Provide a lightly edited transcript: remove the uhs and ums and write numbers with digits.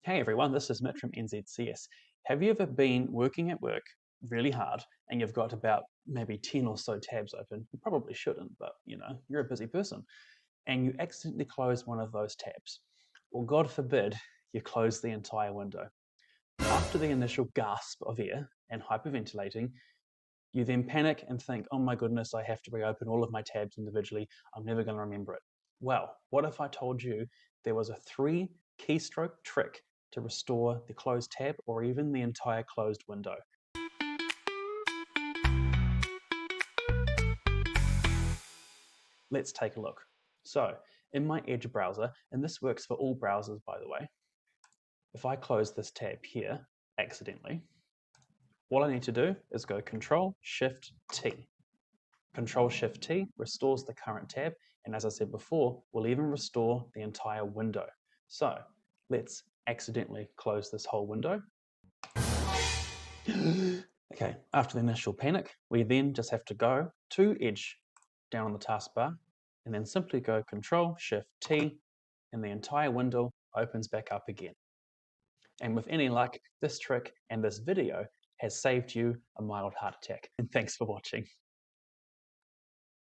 Hey everyone, this is Mitch from NZCS. Have you ever been working at work really hard and you've got about maybe 10 or so tabs open? You probably shouldn't, but you're a busy person, and you accidentally close one of those tabs. Well, God forbid you close the entire window. After the initial gasp of air and hyperventilating, you then panic and think, oh my goodness, I have to reopen all of my tabs individually. I'm never going to remember it. Well, what if I told you there was a 3-keystroke trick to restore the closed tab or even the entire closed window? Let's take a look. So, in my Edge browser, and this works for all browsers by the way, if I close this tab here accidentally, all I need to do is go Control-Shift-T. Control-Shift-T restores the current tab, and as I said before, will even restore the entire window. So let's accidentally close this whole window. Okay, after the initial panic, we then just have to go to Edge down on the taskbar and then simply go Control-Shift-T and the entire window opens back up again. And with any luck, this trick and this video has saved you a mild heart attack. And thanks for watching.